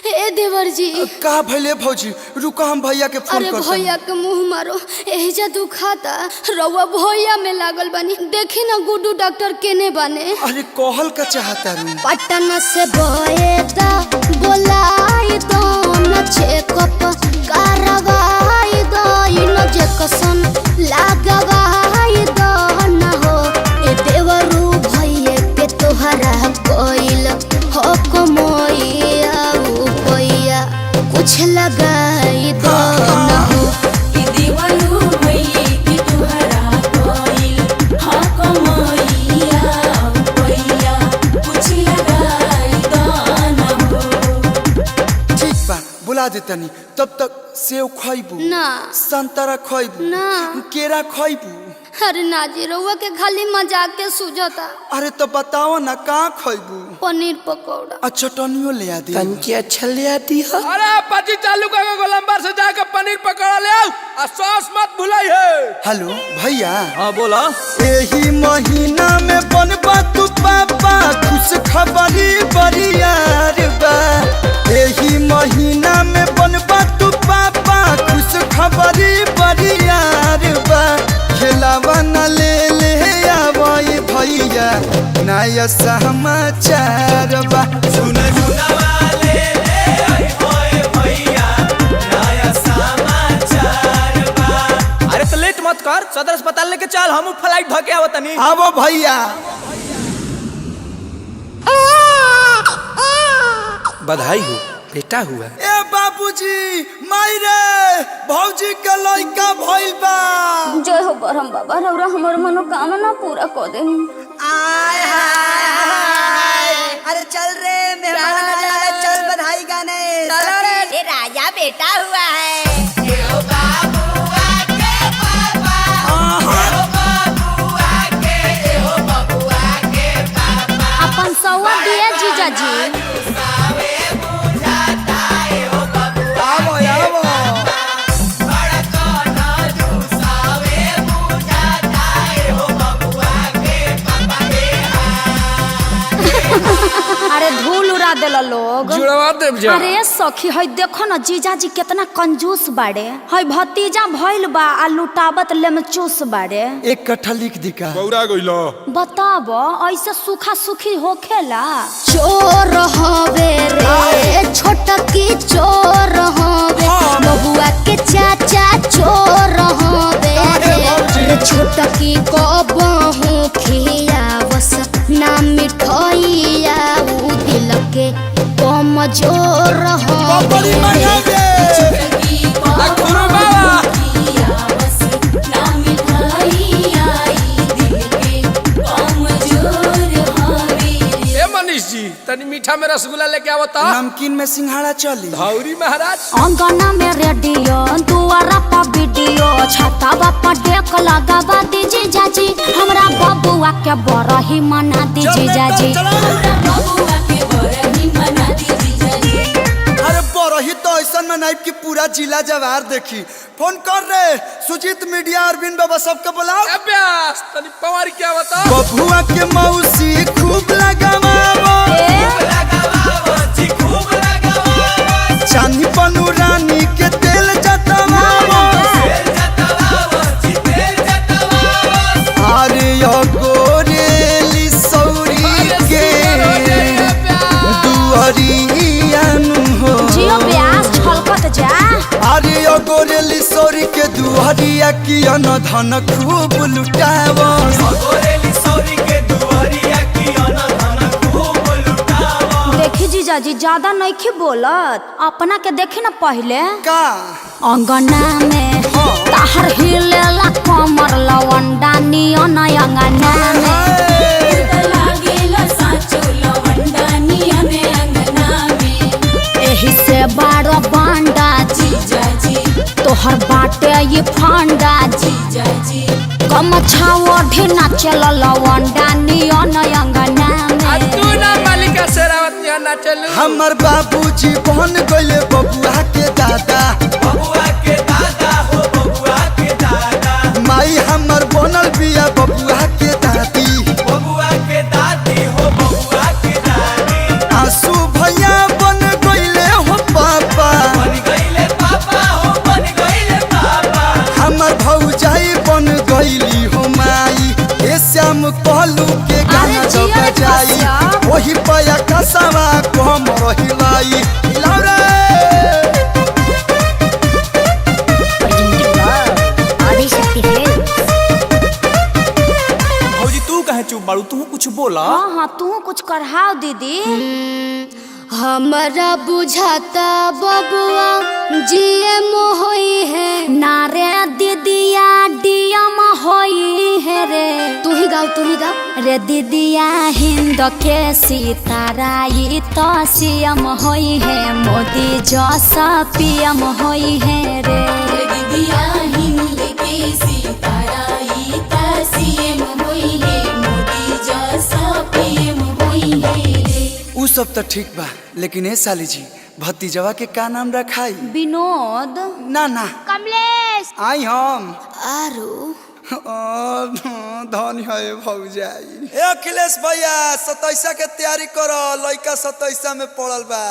ए देवर जी का भले भौजी रुका हम भैया के फोन अरे करते भैया के मुंह मारो एहिजा दुखाता रउआ भैया में लागल बानी देखी ना गुड्डू डॉक्टर केने बने अरे कहल का चाहता रू पटना से बोएता बोलाई दो न चेकअप करवाई दो इन जक्सन लगवाई दो न हो ए देवरू भैया के तोहरा कोइल हो कमोइया पैया कुछ लगाई दो न हो दीवानू भैया के तोहरा कोइल हो कमोइया पैया कुछ लगाई दो न हो। ठीक बा बुला देतनी तब तक सेव खइबू ना संतरा खइबू ना केरा खइबू अरे नाजी रउआ के खाली मजाक के सूझता अरे तो बताओ ना का खइबू पनीर पकौड़ा आ चटनियो ले आ दे तनके अच्छा ले आती है। अरे पाची चालू करके गोलंबर से जाकर पनीर पकौड़ा ले आओ और सॉस मत भुलाई है। हेलो भैया हाँ बोला। एही महीना में बनबा तू पापा खुश खबरी बरियार बा एही महीना में बनबा तू पापा खुश खबरी बरियार बा खेलावा न ले आवई भैया नया समाचार बा सुन वाले भैया नया समाचार बा। अरे तो लेट मत कर सदर अस्पताल लेके चल हम फ्लाइट धके आवत तनी। आवो भैया बधाई हो बेटा हुआ। ए बाबूजी माई रे भौजी के लइका भइल बा जय हो बरहम बाबा रउरा हमर मनोकामना पूरा कर दे आय हाय हाय अरे चल रे मेहमान नवाज चल बधाई गाने चलो रे ये राजा बेटा हुआ है अपन सौवा दिए जीजा जी आवो आवो अरे धूल उड़ा देला लोग जुड़वा देव जा। अरे सखी हई देखो ना जीजा जी कितना कंजूस बाड़े हई भतीजा भइल बा आ लुटावत लेमचूस बाड़े एक कट्ठा लिख दी का बौरा गइलो बताब ऐसे सूखा सुखी होखेला चोर हवे रे छोटकी चोर हवे बबुआ के चाचा चोर हवे रे छोटकी को बहु खियावस ना मिठाइया उ दिल के कमजोर बड़ी हवे मंगा दे गुरु बाबा ए मनीष जी तनी मीठा में रसगुल्ला लेके आवत नमकीन में सिंघाड़ा चली धौरी महाराज। अंगना में रेडियो दुआरा पर वीडियो छतावा पर डेक लगावा दीजिए जाजी हमरा बबुआ के बरही मना दीजिए जाजी अरे बरही तो ऐसा मनाइब कि पूरा जिला जवार देखी फोन कर रे सुजीत मीडिया अरविंद बाबा सबके बुलाओ अभ्यास तनी पवार क्या बता। बबुआ के मौसी खूब लगावावो चांदी पनु रानी के तेल जतवावो अरे यो गोरेली सौरी के दुआरियानु हो जियो ब्यास छलकत जा अरे यो गोरेली सौरी के दुआरिया की अन धन खूब लुटावो देखी जीजा जी ज्यादा नइखे बोलत अपना के देखी ना पहले का अंगना में ताहर हिलेला कमर लवंडा नियन अंगना में एही से बारो बांडा जी तोहर बाटे ये फांडा जी कम छाओ ढेना चल लवंडा नियन अंगना में तू ना मालिका शेरावत यहाँ ना चलू। हमर बाबूजी बन गइले बबुआ के दादा माई हमर बनल बिया बबुआ के दादी पढ़ाओ दीदी। हमरा बुझाता बबुआ जीएम होई है नारे दीदिया डीएम होई है रे। तू ही गाओ रे दीदिया हिंद के सितारा ई तो सीएम होई है मोदी जैसा पीएम होई है रे। दीदिया हिंद के सितारा ई ता सीएम होई है मोदी जैसा पीएम होई है रे। उ सब तो ठीक बा, लेकिन ए साली जी भतीजवा के का नाम रखाई? विनोद, ना ना कमलेश, आई हम आरू धन है भौजाई। ए अखिलेश भैया 27 के तैयारी करो, लइका 27 में पड़ल बा।